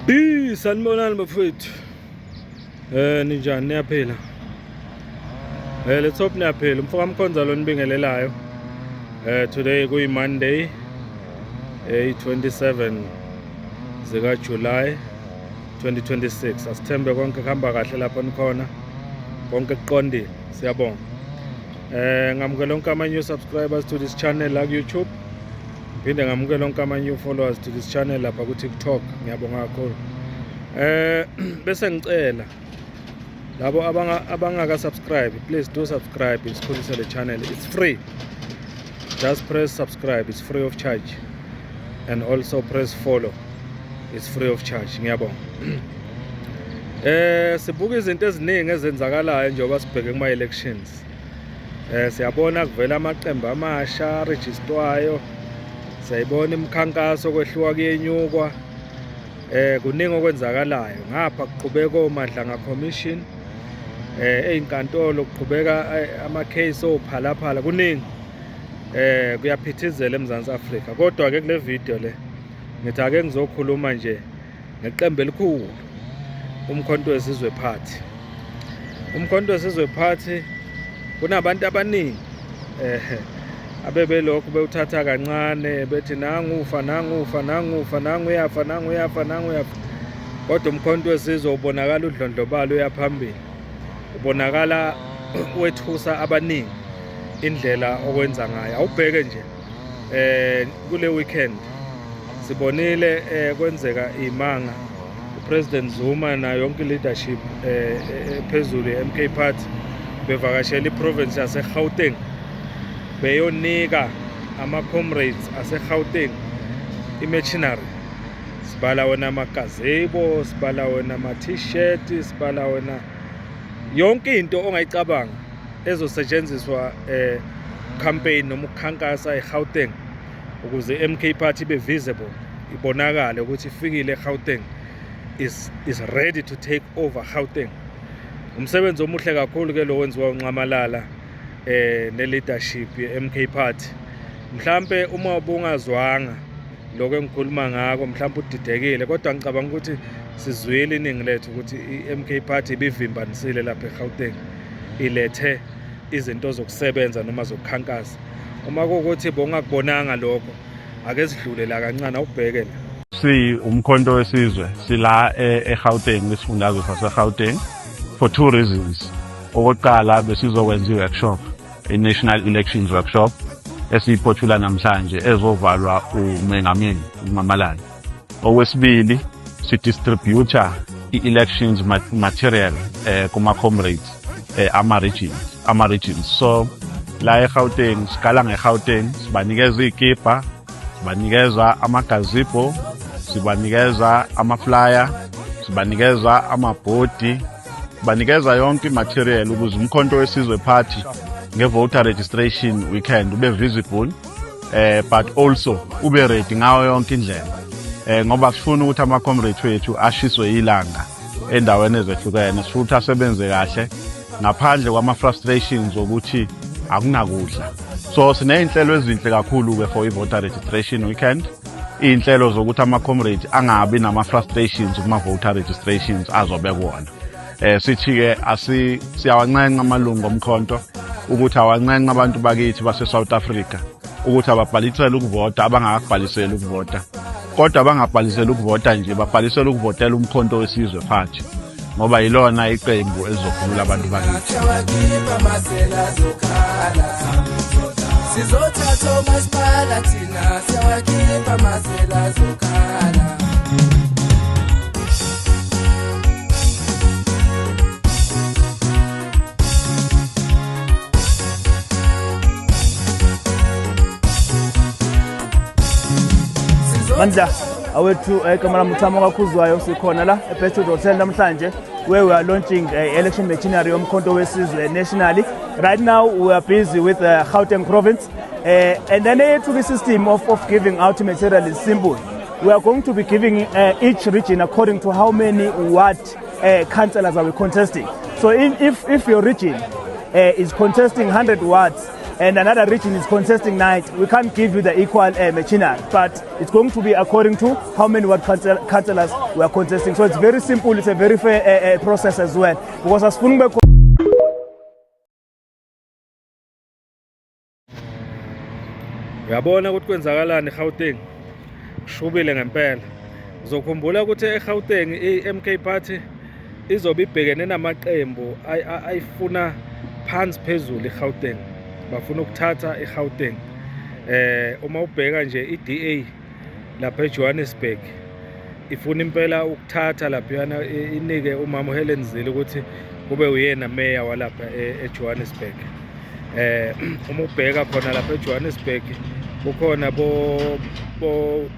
Sanibonani bafowethu. Ninjani niyaphila? Let's hope niyaphila. Mfoka Mkhonza lo nibingelelayo. Today kuyi Monday, 27 zika July 2026. Asithembe konke kuhamba kahle lapha nikhona. Konke kuqondile. Siyabonga. Ngamukela onke ama new subscribers to this channel la ku YouTube. Phinde ngamukela onke ama new followers to this channel lapha ku TikTok. Ngiyabonga kakhulu. Bese ngicela labo abangaka subscribe, please do subscribe. Isikhulise le channel. It's free. Just press subscribe. It's free of charge. And also press follow. It's free of charge. Ngiyabonga. Sibuka izinto eziningi ezenzakalayo njengoba sibheke kuma elections. Siyabona kuvela amaqembu amasha registerwayo. Siyayibona imikhankaso kwehluka kuyenyukwa. Kuningi okwenzakalayo ngapha kuqhubeka oMadlanga Commission einkantolo kuqhubeka ama case ophalaphala kuningi kuyaphithizela eMzansi Afrika. Kodwa ke kule video le ngithi ake ngizokhuluma nje ngeqembu elikhulu, Umkhonto Wesizwe Party. Umkhonto Wesizwe Party kunabantu abaningi abebelokhu bewuthatha kancane bethi nangufa uyafa. Kodwa Umkhonto Wesizwe ubonakala udlondlobalo uyaphambili, ubonakala wethusa abaningi indlela okwenza ngayo. Awubheke nje kule weekend sibonile kwenzeka imanga uPresident Zuma na yonke leadership phezulu eMK Party bevakashela iprovince yaseGauteng beyonika ama-comrades aseGauteng i-machinery. Sibala wena amagazebo, sibala wena ama-t-shirt, sibala wena yonke into ongayicabanga ezosetshenziswa campaign noma ukukhankasa eGauteng ukuze i-MK Party ibe visible, ibonakale ukuthi ifikile eGauteng, is ready to take over Gauteng. Umsebenzi omuhle kakhulu ke lo wenziwa uNcamalala ne-leadership ye-MK Party. Mhlambe uma ubungazwanga lokho engikhuluma ngako, mhlambe udidekile, kodwa ngicabanga ukuthi sizwile iningi lethu ukuthi i-MK Party ibivimbanisile lapha eGauteng, ilethe izinto zokusebenza noma zokukhankasa. Uma kuwukuthi bongakubonanga lokho ake sidlule la kancane ubheke la. Umkhonto Wesizwe sila eGauteng, isifundazwe saseGauteng, for two reasons. Okokuqala besizokwenza i-workshop, i-National Elections Workshop esiyiphothula namhlanje ezovalwa uMengameli uNcamalala. Okwesibili sidistributor i-elections material kuma-comrades ama-regions. So la eGauteng sikala ngeGauteng sibanikeza ikipa, sibanikeza amagazebo, sibanikeza ama-flyer, sibanikeza amabhodi, banikeza yonke material ukuze Umkhonto Wesizwe Party nge-voter registration weekend ube visible, but also ube ready ngayo yonke indlela, ngoba sifuna ukuthi ama-comrades wethu ashiswe ilanga endaweni ezehlukene, sifuna ukuthi asebenze kahle ngaphandle kwama-frustrations ukuthi akunakudla. So siney'nhlelo ezinhle kakhulu-ke for i-voter registration weekend, iy'nhlelo zokuthi ama-comrades angabi nama-frustrations kuma-voter registrations azobe kuwona. Sithi-ke siyawancenca amalungu omkhonto ukuthi awancenca abantu bakithi base-South Africa ukuthi ababhalisele ukuvota abangakabhaliseli ukuvota, kodwa abangabhaliseli ukuvota nje babhalisele ukuvotela Umkhonto Wesizwe Party ngoba yilona iqembu elizokhulula abantu bakithi. Sizothatha umasipala thina siyawakhipha amazela zokhala. Mandla awethu ekamara Muthamo kakhuzwayo sikhona la eBest Hotel namhlanje where we are launching election machinery yoMkhonto Wesizwe nationally. Right now we are busy with Gauteng province and then the system of giving out material is simple. We are going to be giving each region according to how many ward councillors are we contesting. So if your region is contesting 100 wards, and another region is contesting 90, we can't give you the equal machinery, but it's going to be according to how many ward councillors we are contesting. So it's very simple, it's a very fair process as well. Because as Fungbeko uyabona ukuthi kwenzakalani eGauteng shubile ngempela uzokhumbula ukuthi eGauteng iMK Party izobe ibhekene namaqembu ayifuna phansi phezulu eGauteng bafuna ukuthatha eGauteng uma ubheka nje iDA lapha eJohannesburg ifuna impela ukuthatha lapha inike umama Helen Zille ukuthi kube uyena mayor walapha eJohannesburg uma ubheka khona lapha eJohannesburg ukhona bo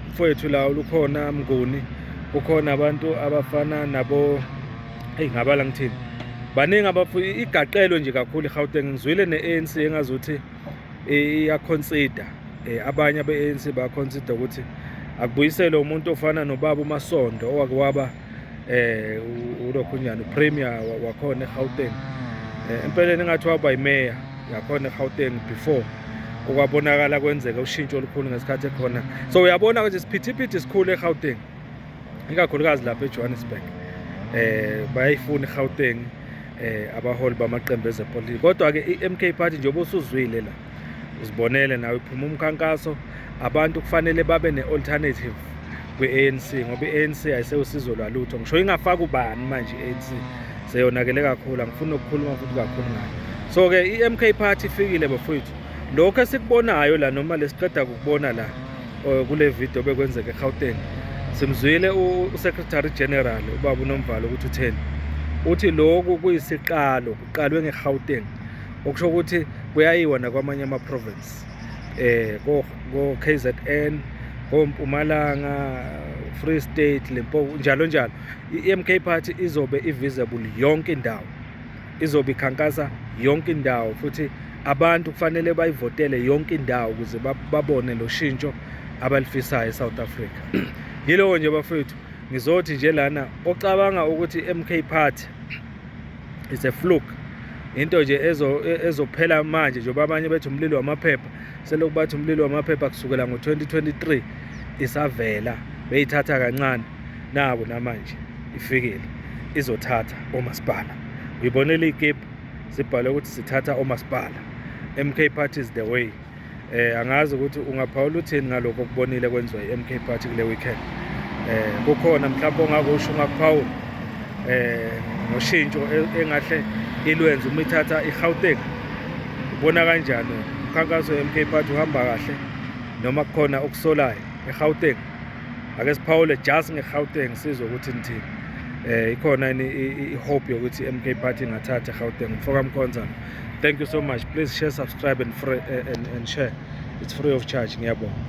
mfowethu lawo ukhona Mnguni ukhona abantu abafana nabo ngabala ngithini baningi abafuyi igaqelo nje kakhulu eGauteng ngizwile neANC engazuthi iyaconsider abanye beANC baconsider ukuthi akubuyisele umuntu ofana nobaba uMasondo owakwaba ulokhunjani premier wakhona eGauteng empeleni ngathi waba imayor yakhona eGauteng before okwabonakala kwenzeka ushintsho olukhulu ngesikhathi ekhona so uyabona ukuthi isiphithiphithi isikhulu eGauteng ikakhulukazi lapha eJohannesburg bayayifuna eGauteng abaholi bamaqembu ezepolitiki kodwa ke iMK Party njengoba usuzwile la uzibonele nawe iphuma umkhankaso abantu kufanele babe nealternative kweANC ngoba iANC ayisewusizo lwalutho ngisho ingafaka ubani manje iANC seyonakele kakhulu angifuni ukukhuluma futhi kakhulu ngayo so ke iMK Party ifikile bafowethu lokho esikubonayo la noma lesiqeda ukubona la kule video bekwenzeka eGauteng simzwile uSecretary General ubaba uNomvalo ukuthi utheni uthi lokhu kuyisiqalo kuqalwe ngeGauteng okusho ukuthi kuyayiwa nakwamanye ama-province go KZN go Mpumalanga Free State Limpopo njalo njalo iMK Party izobe ivisible yonke indawo izobe ikhankasa yonke indawo futhi abantu kufanele bayivotele yonke indawo ukuze babone lo shintsho abalifisayo eSouth Africa yilo nje bafethu ngizothi nje lana ocabanga ukuthi iMK Party is a fluke into nje ezophela manje njengoba abanye bethu umlilo wamaphepha selokhu bathi umlilo wamaphepha kusukela ngo2023 isavela beyithatha kancane nabo namanje ifikile izothatha omasipala uyibonela ikipa sibhale ukuthi sithatha omasipala MK Party is the way angazi ukuthi ungaphawula uthini ngalokho okubonile kwenziwa iMK Party kule weekend kukhona mhlawumbe ongakusho ungakuphawula ngoshintsho engahle ilwenze uma ithatha iGauteng ubona kanjani umkhankaso weMK Party uhamba kahle noma kukhona okusolayo eGauteng ake siphawule just ngeGauteng sizwe ukuthi nithini ikhona ihope yokuthi iMK Party ingathatha eGauteng mfoka Mkhonza thank you so much please share subscribe and share it's free of charge ngiyabonga